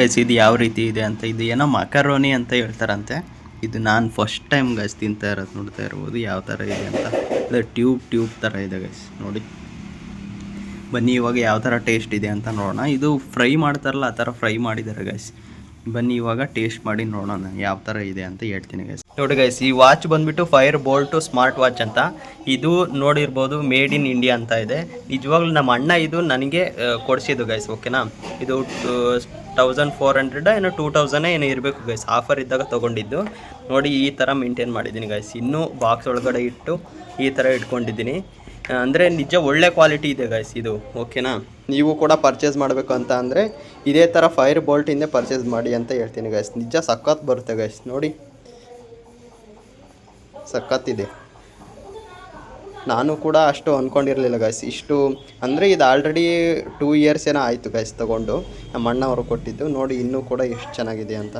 Guys ಇದು ಯಾವ ರೀತಿ ಇದೆ ಅಂತ. ಇದು ಏನೋ ಮಕರೋನಿ ಅಂತ ಹೇಳ್ತಾರಂತೆ. ಇದು ನಾನು ಫಸ್ಟ್ ಟೈಮ್ ಗೈಸ್ ತಿಂತಾ ಇರೋದು. ನೋಡ್ತಾ ಇರ್ಬೋದು ಯಾವ ಥರ ಇದೆ ಅಂತ. ಇದು ಟ್ಯೂಬ್ ಥರ ಇದೆ ಗೈಸ್ ನೋಡಿ. ಬನ್ನಿ ಇವಾಗ ಯಾವ ಥರ ಟೇಸ್ಟ್ ಇದೆ ಅಂತ ನೋಡೋಣ. ಇದು ಫ್ರೈ ಮಾಡ್ತಾರಲ್ಲ ಆ ಥರ ಫ್ರೈ ಮಾಡಿದ್ದಾರೆ ಗೈಸ್. ಬನ್ನಿ ಇವಾಗ ಟೇಸ್ಟ್ ಮಾಡಿ ನೋಡೋಣ ಯಾವ ಥರ ಇದೆ ಅಂತ ಹೇಳ್ತೀನಿ ಗೈಸ್. ನೋಡಿ ಗೈಸ್, ಈ ವಾಚ್ ಬಂದುಬಿಟ್ಟು ಫೈರ್ ಬೋಲ್ಟು ಸ್ಮಾರ್ಟ್ ವಾಚ್ ಅಂತ. ಇದು ನೋಡಿರ್ಬೋದು ಮೇಡ್ ಇನ್ ಇಂಡಿಯಾ ಅಂತ ಇದೆ. ನಿಜವಾಗ್ಲೂ ನಮ್ಮ ಅಣ್ಣ ಇದು ನನಗೆ ಕೊಡಿಸಿದ್ದು ಗೈಸ್. ಓಕೆನಾ, ಇದು 1400 ಏನೋ 2000 ಏನೋ ಇರಬೇಕು ಗೈಸ್. ಆಫರ್ ಇದ್ದಾಗ ತೊಗೊಂಡಿದ್ದು. ನೋಡಿ ಈ ಥರ ಮೇಂಟೈನ್ ಮಾಡಿದ್ದೀನಿ ಗೈಸ್. ಇನ್ನೂ ಬಾಕ್ಸ್ ಒಳಗಡೆ ಇಟ್ಟು ಈ ಥರ ಇಟ್ಕೊಂಡಿದ್ದೀನಿ. ಅಂದರೆ ನಿಜ ಒಳ್ಳೆ ಕ್ವಾಲಿಟಿ ಇದೆ ಗೈಸ್ ಇದು. ಓಕೆನಾ, ನೀವು ಕೂಡ ಪರ್ಚೇಸ್ ಮಾಡಬೇಕು ಅಂತ ಅಂದರೆ ಇದೇ ಥರ ಫೈರ್ ಬೋಲ್ಟಿಂದ ಪರ್ಚೇಸ್ ಮಾಡಿ ಅಂತ ಹೇಳ್ತೀನಿ ಗೈಸ್. ನಿಜ ಸಖತ್ ಬರುತ್ತೆ ಗೈಸ್. ನೋಡಿ ಸಖತ್ತಿದೆ. ನಾನು ಕೂಡ ಅಷ್ಟು ಅಂದ್ಕೊಂಡಿರಲಿಲ್ಲ ಗೈಸ್ ಇಷ್ಟು. ಅಂದರೆ ಇದು ಆಲ್ರೆಡಿ 2 ಇಯರ್ಸ್ ಏನೋ ಆಯಿತು ಗೈಸ್ ತೊಗೊಂಡು. ನಮ್ಮ ಅಣ್ಣವರು ಕೊಟ್ಟಿದ್ದು. ನೋಡಿ ಇನ್ನೂ ಕೂಡ ಎಷ್ಟು ಚೆನ್ನಾಗಿದೆ ಅಂತ.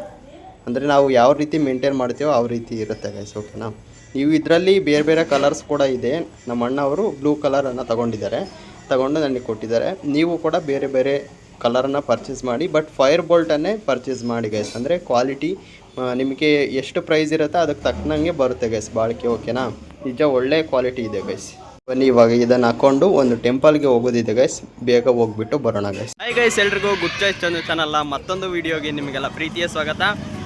ಅಂದರೆ ನಾವು ಯಾವ ರೀತಿ ಮೇಂಟೈನ್ ಮಾಡ್ತೀವೋ ಆ ರೀತಿ ಇರುತ್ತೆ ಗೈಸ್. ಓಕೆನಾ, ನೀವು ಇದರಲ್ಲಿ ಬೇರೆ ಬೇರೆ ಕಲರ್ಸ್ ಕೂಡ ಇದೆ. ನಮ್ಮ ಅಣ್ಣವರು ಬ್ಲೂ ಕಲರನ್ನು ತಗೊಂಡು ನನಗೆ ಕೊಟ್ಟಿದ್ದಾರೆ. ನೀವು ಕೂಡ ಬೇರೆ ಬೇರೆ ಕಲರನ್ನು ಪರ್ಚೇಸ್ ಮಾಡಿ, ಬಟ್ ಫೈರ್ ಬೋಲ್ಟನ್ನೇ ಪರ್ಚೇಸ್ ಮಾಡಿ ಗೈಸ್. ಅಂದರೆ ಕ್ವಾಲಿಟಿ ನಿಮಗೆ ಎಷ್ಟು ಪ್ರೈಸ್ ಇರುತ್ತೋ ಅದಕ್ಕೆ ತಕ್ಕನಂಗೆ ಬರುತ್ತೆ ಗೈಸ್ ಬಾಳಿಕೆ. ಓಕೆನಾ, ನಿಜ ಒಳ್ಳೆ ಕ್ವಾಲಿಟಿ ಇದೆ ಗೈಸ್. ಬನ್ನಿ ಇವಾಗ ಇದನ್ನು ಹಾಕ್ಕೊಂಡು ಒಂದು ಟೆಂಪಲ್ಗೆ ಹೋಗೋದಿದೆ ಗೈಸ್. ಬೇಗ ಹೋಗ್ಬಿಟ್ಟು ಬರೋಣ ಗೈಸ್. ಹಾಯ್ ಗೈಸ್, ಎಲ್ರಿಗೂ ಗುಡ್ ಚಾಯ್ಸ್ ಚಾನಲ್ ಮತ್ತೊಂದು ವೀಡಿಯೋಗೆ ನಿಮಗೆಲ್ಲ ಪ್ರೀತಿಯ ಸ್ವಾಗತ.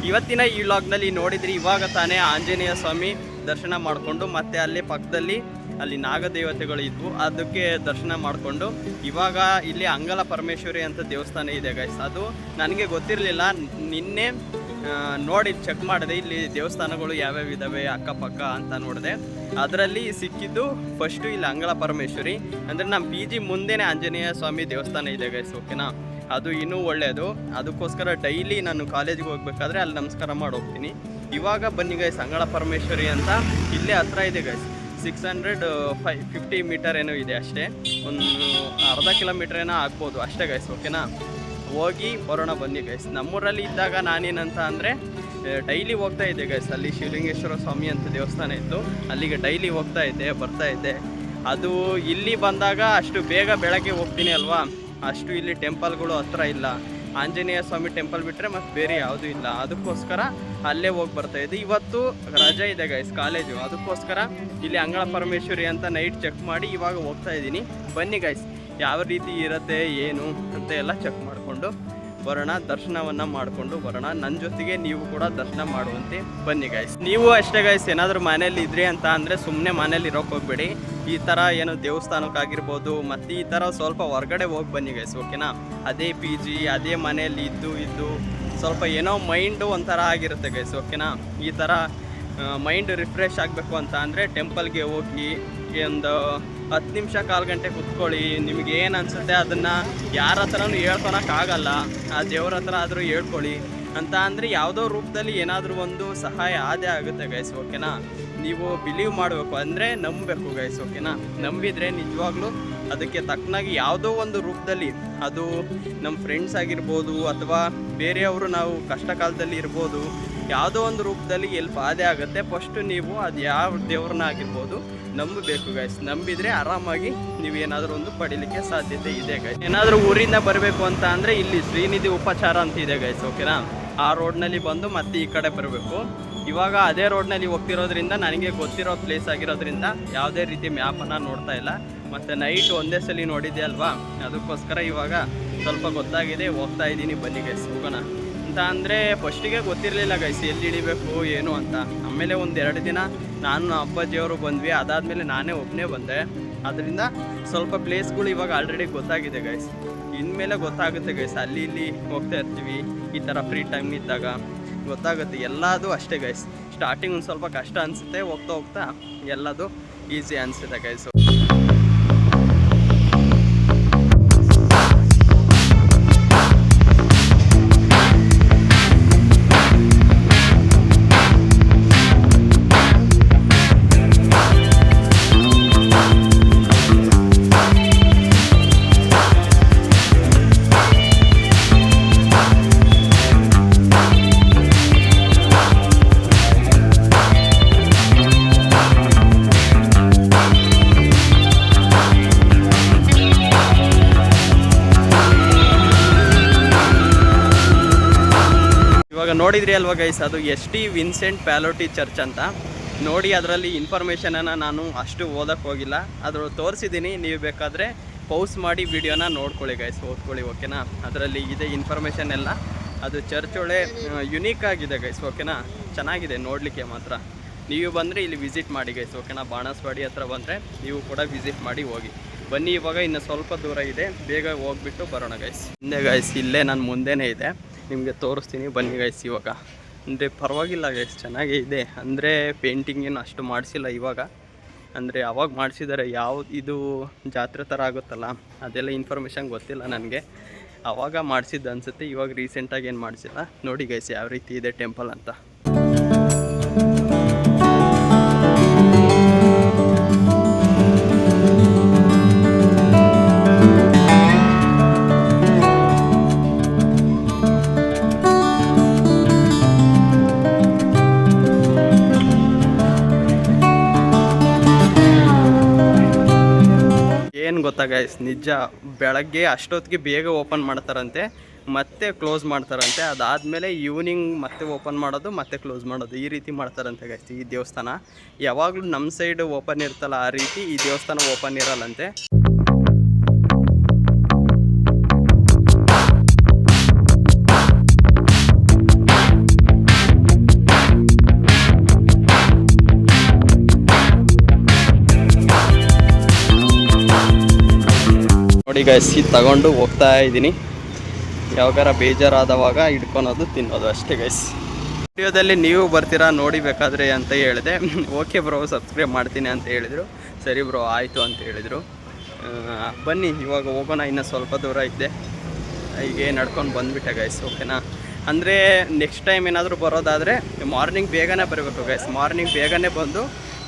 ಇವತ್ತಿನ ಈ ವ್ಲಾಗ್ನಲ್ಲಿ ನೋಡಿದ್ರಿ, ಇವಾಗ ತಾನೇ ಆಂಜನೇಯ ಸ್ವಾಮಿ ದರ್ಶನ ಮಾಡಿಕೊಂಡು ಮತ್ತೆ ಅಲ್ಲಿ ಪಕ್ಕದಲ್ಲಿ ಅಲ್ಲಿ ನಾಗದೇವತೆಗಳು ಇದ್ವು, ಅದಕ್ಕೆ ದರ್ಶನ ಮಾಡಿಕೊಂಡು ಇವಾಗ ಇಲ್ಲಿ ಅಂಗಲ ಪರಮೇಶ್ವರಿ ಅಂತ ದೇವಸ್ಥಾನ ಇದೆ ಗೈಸ್. ಅದು ನನಗೆ ಗೊತ್ತಿರಲಿಲ್ಲ. ನಿನ್ನೆ ನೋಡಿ ಚೆಕ್ ಮಾಡಿದೆ ಇಲ್ಲಿ ದೇವಸ್ಥಾನಗಳು ಯಾವ್ಯಾವ ಇದ್ದಾವೆ ಅಕ್ಕಪಕ್ಕ ಅಂತ ನೋಡಿದೆ. ಅದರಲ್ಲಿ ಸಿಕ್ಕಿದ್ದು ಫಸ್ಟು ಇಲ್ಲಿ ಅಂಗಳ ಪರಮೇಶ್ವರಿ. ಅಂದರೆ ನಮ್ಮ PG ಮುಂದೆನೇ ಆಂಜನೇಯ ಸ್ವಾಮಿ ದೇವಸ್ಥಾನ ಇದೆ ಗೈಸ್. ಓಕೆನಾ, ಅದು ಇನ್ನೂ ಒಳ್ಳೆಯದು. ಅದಕ್ಕೋಸ್ಕರ ಡೈಲಿ ನಾನು ಕಾಲೇಜಿಗೆ ಹೋಗ್ಬೇಕಾದ್ರೆ ಅಲ್ಲಿ ನಮಸ್ಕಾರ ಮಾಡಿ ಹೋಗ್ತೀನಿ. ಇವಾಗ ಬನ್ನಿ ಗೈಸ್, ಅಂಗಳ ಪರಮೇಶ್ವರಿ ಅಂತ ಇಲ್ಲೇ ಹತ್ರ ಇದೆ ಗೈಸ್. 650 ಮೀಟರ್ ಏನೋ ಇದೆ ಅಷ್ಟೇ. ಒಂದು ಅರ್ಧ ಕಿಲೋಮೀಟರ್ ಏನೋ ಆಗ್ಬೋದು ಅಷ್ಟೇ ಗೈಸ್. ಓಕೆನಾ, ಹೋಗಿ ಬರೋಣ ಬನ್ನಿ ಗೈಸ್. ನಮ್ಮೂರಲ್ಲಿ ಇದ್ದಾಗ ನಾನೇನಂತ ಅಂದರೆ ಡೈಲಿ ಹೋಗ್ತಾ ಇದ್ದೆ ಗೈಸ್. ಅಲ್ಲಿ ಶಿವಲಿಂಗೇಶ್ವರ ಸ್ವಾಮಿ ಅಂತ ದೇವಸ್ಥಾನ ಇತ್ತು, ಅಲ್ಲಿಗೆ ಡೈಲಿ ಹೋಗ್ತಾ ಇದ್ದೆ ಬರ್ತಾ ಇದ್ದೆ. ಅದು ಇಲ್ಲಿ ಬಂದಾಗ ಅಷ್ಟು ಬೇಗ ಬೆಳಗ್ಗೆ ಹೋಗ್ತೀನಿ ಅಲ್ವಾ, ಅಷ್ಟು ಇಲ್ಲಿ ಟೆಂಪಲ್ಗಳು ಹತ್ರ ಇಲ್ಲ. ಆಂಜನೇಯ ಸ್ವಾಮಿ ಟೆಂಪಲ್ ಬಿಟ್ಟರೆ ಮತ್ತು ಬೇರೆ ಯಾವುದೂ ಇಲ್ಲ. ಅದಕ್ಕೋಸ್ಕರ ಅಲ್ಲೇ ಹೋಗಿ ಬರ್ತಾಯಿದ್ದೆ. ಇವತ್ತು ರಜೆ ಇದೆ ಗೈಸ್ ಕಾಲೇಜು, ಅದಕ್ಕೋಸ್ಕರ ಇಲ್ಲಿ ಅಂಗಳ ಪರಮೇಶ್ವರಿ ಅಂತ ನೈಟ್ ಚೆಕ್ ಮಾಡಿ ಇವಾಗ ಹೋಗ್ತಾ ಇದ್ದೀನಿ. ಬನ್ನಿ ಗೈಸ್, ಯಾವ ರೀತಿ ಇರುತ್ತೆ ಏನು ಅಂತ ಎಲ್ಲ ಚೆಕ್ ಮಾಡಿಕೊಂಡು ಬರೋಣ. ದರ್ಶನವನ್ನು ಮಾಡಿಕೊಂಡು ಬರೋಣ. ನನ್ನ ಜೊತೆಗೆ ನೀವು ಕೂಡ ದರ್ಶನ ಮಾಡುವಂತೆ ಬನ್ನಿ ಗೈಸ್. ನೀವು ಅಷ್ಟೇ ಗೈಸ್, ಏನಾದರೂ ಮನೇಲಿ ಇದ್ರಿ ಅಂತ ಅಂದರೆ ಸುಮ್ಮನೆ ಮನೇಲಿ ಇರೋಕ್ಕೆ ಹೋಗ್ಬೇಡಿ. ಈ ಥರ ಏನೋ ದೇವಸ್ಥಾನಕ್ಕಾಗಿರ್ಬೋದು ಮತ್ತು ಈ ಥರ ಸ್ವಲ್ಪ ಹೊರಗಡೆ ಹೋಗಿ ಬನ್ನಿ ಗೈಸ್. ಓಕೆನಾ, ಅದೇ PG ಅದೇ ಮನೆಯಲ್ಲಿ ಇದ್ದು ಸ್ವಲ್ಪ ಏನೋ ಮೈಂಡು ಒಂಥರ ಆಗಿರುತ್ತೆ ಗೈಸ್. ಓಕೆನಾ, ಈ ಥರ ಮೈಂಡ್ ರಿಫ್ರೆಶ್ ಆಗಬೇಕು ಅಂತ ಅಂದರೆ ಟೆಂಪಲ್ಗೆ ಹೋಗಿ ಒಂದು 10 ನಿಮಿಷ 1/4 ಗಂಟೆ ಕೂತ್ಕೊಳ್ಳಿ. ನಿಮಗೆ ಏನು ಅನಿಸುತ್ತೆ ಅದನ್ನು ಯಾರ ಹತ್ರನೂ ಹೇಳ್ಕೊಳಕ್ಕಾಗಲ್ಲ, ಆ ದೇವ್ರ ಹತ್ರ ಆದರೂ ಹೇಳ್ಕೊಳ್ಳಿ ಅಂತ ಅಂದರೆ ಯಾವುದೋ ರೂಪದಲ್ಲಿ ಏನಾದರೂ ಒಂದು ಸಹಾಯ ಆದೇ ಆಗುತ್ತೆ ಗೈಸ್. ಓಕೆನಾ, ನೀವು ಬಿಲೀವ್ ಮಾಡಬೇಕು, ಅಂದರೆ ನಂಬಬೇಕು ಗೈಸ್. ಓಕೆನಾ, ನಂಬಿದರೆ ನಿಜವಾಗ್ಲೂ ಅದಕ್ಕೆ ತಕ್ಕನಾಗಿ ಯಾವುದೋ ಒಂದು ರೂಪದಲ್ಲಿ, ಅದು ನಮ್ಮ ಫ್ರೆಂಡ್ಸ್ ಆಗಿರ್ಬೋದು ಅಥವಾ ಬೇರೆಯವರು ನಾವು ಕಷ್ಟ ಕಾಲದಲ್ಲಿ ಇರ್ಬೋದು, ಯಾವುದೋ ಒಂದು ರೂಪದಲ್ಲಿ ಎಲ್ಪ್ ಆದೇ ಆಗುತ್ತೆ. ಫಸ್ಟು ನೀವು ಅದು ಯಾವ ದೇವ್ರನ್ನ ಆಗಿರ್ಬೋದು ನಂಬಬೇಕು ಗೈಸ್. ನಂಬಿದರೆ ಆರಾಮಾಗಿ ನೀವೇನಾದರೂ ಒಂದು ಪಡೀಲಿಕ್ಕೆ ಸಾಧ್ಯತೆ ಇದೆ ಗೈಸ್. ಏನಾದರೂ ಊರಿಂದ ಬರಬೇಕು ಅಂತ ಅಂದರೆ ಇಲ್ಲಿ ಶ್ರೀನಿಧಿ ಉಪಚಾರ ಅಂತ ಇದೆ ಗೈಸ್. ಓಕೆನಾ, ಆ ರೋಡ್ನಲ್ಲಿ ಬಂದು ಮತ್ತೆ ಈ ಕಡೆ ಬರಬೇಕು. ಇವಾಗ ಅದೇ ರೋಡ್ನಲ್ಲಿ ಹೋಗ್ತಿರೋದ್ರಿಂದ ನನಗೆ ಗೊತ್ತಿರೋ ಪ್ಲೇಸ್ ಆಗಿರೋದ್ರಿಂದ ಯಾವುದೇ ರೀತಿ ಮ್ಯಾಪನ್ನು ನೋಡ್ತಾ ಇಲ್ಲ. ಮತ್ತು ನೈಟ್ ಒಂದೇ ಸಲ ನೋಡಿದ್ದೆ ಅಲ್ವಾ, ಅದಕ್ಕೋಸ್ಕರ ಇವಾಗ ಸ್ವಲ್ಪ ಗೊತ್ತಾಗಿದೆ, ಹೋಗ್ತಾ ಇದ್ದೀನಿ. ಬನ್ನಿ ಗೈಸ್ ಹೋಗೋಣ ಅಂತ. ಅಂದರೆ ಫಸ್ಟಿಗೆ ಗೊತ್ತಿರಲಿಲ್ಲ ಗೈಸ್ ಎಲ್ಲಿ ಹಿಡಿಬೇಕು ಏನು ಅಂತ. ಆಮೇಲೆ ಒಂದು 2 ದಿನ ನಾನು ಅಪ್ಪಾಜಿಯವರು ಬಂದ್ವಿ, ಅದಾದಮೇಲೆ ನಾನೇ ಒಬ್ಬನೇ ಬಂದೆ. ಅದರಿಂದ ಸ್ವಲ್ಪ ಪ್ಲೇಸ್ಗಳು ಇವಾಗ ಆಲ್ರೆಡಿ ಗೊತ್ತಾಗಿದೆ ಗೈಸ್. ಇನ್ಮೇಲೆ ಗೊತ್ತಾಗುತ್ತೆ ಗೈಸ್. ಅಲ್ಲಿ ಇಲ್ಲಿ ಹೋಗ್ತಾ ಇರ್ತೀವಿ, ಈ ಥರ ಫ್ರೀ ಟೈಮ್ ಇದ್ದಾಗ ಗೊತ್ತಾಗುತ್ತೆ. ಎಲ್ಲದು ಅಷ್ಟೇ ಗೈಸ್. ಸ್ಟಾರ್ಟಿಂಗ್ ಒಂದು ಸ್ವಲ್ಪ ಕಷ್ಟ ಅನಿಸುತ್ತೆ, ಹೋಗ್ತಾ ಹೋಗ್ತಾ ಎಲ್ಲದು ಈಸಿ ಅನಿಸುತ್ತೆ ಗೈಸ್. ಇವಾಗ ನೋಡಿದ್ರಿ ಅಲ್ವಾ ಗೈಸ್, ಅದು ಎಸ್ ಟಿ ವಿನ್ಸೆಂಟ್ ಪ್ಯಾಲೋಟಿ ಚರ್ಚ್ ಅಂತ ನೋಡಿ. ಅದರಲ್ಲಿ ಇನ್ಫಾರ್ಮೇಷನನ್ನು ನಾನು ಅಷ್ಟು ಓದಕ್ಕೆ ಹೋಗಿಲ್ಲ, ಅದ್ರ ತೋರಿಸಿದ್ದೀನಿ. ನೀವು ಬೇಕಾದರೆ ಪೌಸ್ ಮಾಡಿ ವಿಡಿಯೋನ ನೋಡ್ಕೊಳ್ಳಿ ಗೈಸ್, ಓದ್ಕೊಳ್ಳಿ ಓಕೆನಾ. ಅದರಲ್ಲಿ ಇದೆ ಇನ್ಫಾರ್ಮೇಷನ್ ಎಲ್ಲ. ಅದು ಚರ್ಚ್ ಒಳ್ಳೆ ಯುನೀಕ್ ಆಗಿದೆ ಗೈಸ್ ಓಕೆನಾ, ಚೆನ್ನಾಗಿದೆ ನೋಡಲಿಕ್ಕೆ ಮಾತ್ರ. ನೀವು ಬಂದರೆ ಇಲ್ಲಿ ವಿಸಿಟ್ ಮಾಡಿ ಗೈಸ್ ಓಕೆನಾ. ಬಾಣಸ್ವಾಡಿ ಹತ್ರ ಬಂದರೆ ನೀವು ಕೂಡ ವಿಸಿಟ್ ಮಾಡಿ ಹೋಗಿ ಬನ್ನಿ. ಇವಾಗ ಇನ್ನು ಸ್ವಲ್ಪ ದೂರ ಇದೆ, ಬೇಗ ಹೋಗ್ಬಿಟ್ಟು ಬರೋಣ ಗೈಸ್. ಹಿಂದೆ ಗೈಸ್ ಇಲ್ಲೇ ನಾನು ಮುಂದೆನೇ ಇದೆ, ನಿಮಗೆ ತೋರಿಸ್ತೀನಿ ಬನ್ನಿ ಗೈಸ್. ಇವಾಗ ಅಂದರೆ ಪರವಾಗಿಲ್ಲ ಗೈಸ್, ಚೆನ್ನಾಗೇ ಇದೆ. ಅಂದರೆ ಪೇಂಟಿಂಗ್ ಏನು ಅಷ್ಟು ಮಾಡಿಸಿಲ್ಲ ಇವಾಗ, ಅಂದರೆ ಅವಾಗ ಮಾಡಿಸಿದ್ದಾರೆ. ಇದು ಜಾತ್ರೆ ಥರ ಆಗುತ್ತಲ್ಲ, ಅದೆಲ್ಲ ಇನ್ಫಾರ್ಮೇಷನ್ ಗೊತ್ತಿಲ್ಲ ನನಗೆ. ಆವಾಗ ಮಾಡಿಸಿದ್ದು ಅನಿಸುತ್ತೆ, ಇವಾಗ ರೀಸೆಂಟಾಗಿ ಏನು ಮಾಡಿಸಿಲ್ಲ. ನೋಡಿ ಗೈಸ್ ಯಾವ ರೀತಿ ಇದೆ ಟೆಂಪಲ್ ಅಂತ. ಏನು ಗೊತ್ತಾ ಗೈಸ್, ನಿಜ ಬೆಳಗ್ಗೆ ಅಷ್ಟೊತ್ತಿಗೆ ಬೇಗ ಓಪನ್ ಮಾಡ್ತಾರಂತೆ, ಮತ್ತೆ ಕ್ಲೋಸ್ ಮಾಡ್ತಾರಂತೆ. ಅದಾದಮೇಲೆ ಈವ್ನಿಂಗ್ ಮತ್ತೆ ಓಪನ್ ಮಾಡೋದು, ಮತ್ತೆ ಕ್ಲೋಸ್ ಮಾಡೋದು, ಈ ರೀತಿ ಮಾಡ್ತಾರಂತೆ ಗೈಸ್. ಈ ದೇವಸ್ಥಾನ ಯಾವಾಗಲೂ ನಮ್ಮ ಸೈಡ್ ಓಪನ್ ಇರ್ತಲ್ಲ, ಆ ರೀತಿ ಈ ದೇವಸ್ಥಾನ ಓಪನ್ ಇರಲ್ಲಂತೆ. ನೋಡಿ ಗೈಸ್, ಇದು ತಗೊಂಡು ಹೋಗ್ತಾ ಇದ್ದೀನಿ. ಯಾವಾಗಾರ ಬೇಜಾರಾದವಾಗ ಇಟ್ಕೊಳೋದು, ತಿನ್ನೋದು ಅಷ್ಟೇ ಗೈಸ್. ವಿಡಿಯೋದಲ್ಲಿ ನೀವು ಬರ್ತೀರಾ ನೋಡಿ ಬೇಕಾದರೆ ಅಂತ ಹೇಳಿದೆ. ಓಕೆ ಬ್ರೋ ಸಬ್ಸ್ಕ್ರೈಬ್ ಮಾಡ್ತೀನಿ ಅಂತ ಹೇಳಿದರು. ಸರಿ ಬ್ರೋ ಆಯಿತು ಅಂತ ಹೇಳಿದರು. ಬನ್ನಿ ಇವಾಗ ಹೋಗೋಣ, ಇನ್ನೂ ಸ್ವಲ್ಪ ದೂರ ಇದ್ದೆ, ಹೀಗೆ ನಡ್ಕೊಂಡು ಬಂದುಬಿಟ್ಟೆ ಗೈಸ್ ಓಕೆನಾ. ಅಂದರೆ ನೆಕ್ಸ್ಟ್ ಟೈಮ್ ಏನಾದರೂ ಬರೋದಾದರೆ ಮಾರ್ನಿಂಗ್ ಬೇಗನೆ ಬರಬೇಕು ಗೈಸ್. ಮಾರ್ನಿಂಗ್ ಬೇಗನೆ ಬಂದು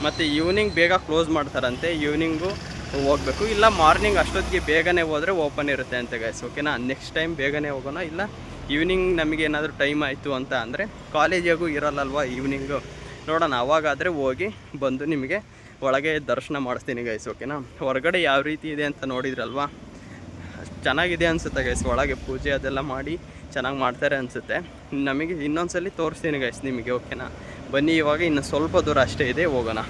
ಮತ್ತು ಈವ್ನಿಂಗ್ ಬೇಗ ಕ್ಲೋಸ್ ಮಾಡ್ತಾರಂತೆ, ಈವ್ನಿಂಗು ಹೋಗಬೇಕು. ಇಲ್ಲ ಮಾರ್ನಿಂಗ್ ಅಷ್ಟೊತ್ತಿಗೆ ಬೇಗನೆ ಹೋದರೆ ಓಪನ್ ಇರುತ್ತೆ ಅಂತ ಗೈಸ್ ಓಕೆನಾ. ನೆಕ್ಸ್ಟ್ ಟೈಮ್ ಬೇಗನೆ ಹೋಗೋಣ. ಇಲ್ಲ ಈವ್ನಿಂಗ್ ನಮಗೆ ಏನಾದರೂ ಟೈಮ್ ಆಯಿತು ಅಂತ ಅಂದರೆ, ಕಾಲೇಜಿಗೂ ಇರಲ್ಲಲ್ವ ಈವ್ನಿಂಗು, ನೋಡೋಣ. ಅವಾಗಾದರೆ ಹೋಗಿ ಬಂದು ನಿಮಗೆ ಒಳಗೆ ದರ್ಶನ ಮಾಡಿಸ್ತೀನಿ ಗೈಸ್ ಓಕೆನಾ. ಹೊರಗಡೆ ಯಾವ ರೀತಿ ಇದೆ ಅಂತ ನೋಡಿದ್ರಲ್ವಾ, ಚೆನ್ನಾಗಿದೆ ಅನಿಸುತ್ತೆ ಗೈಸ್. ಒಳಗೆ ಪೂಜೆ ಅದೆಲ್ಲ ಮಾಡಿ ಚೆನ್ನಾಗಿ ಮಾಡ್ತಾರೆ ಅನಿಸುತ್ತೆ. ನಮಗೆ ಇನ್ನೊಂದ್ಸಲಿ ತೋರಿಸ್ತೀನಿ ಗೈಸ್ ನಿಮಗೆ ಓಕೆನಾ. ಬನ್ನಿ ಇವಾಗ ಇನ್ನು ಸ್ವಲ್ಪ ದೂರ ಅಷ್ಟೇ ಇದೆ, ಹೋಗೋಣ.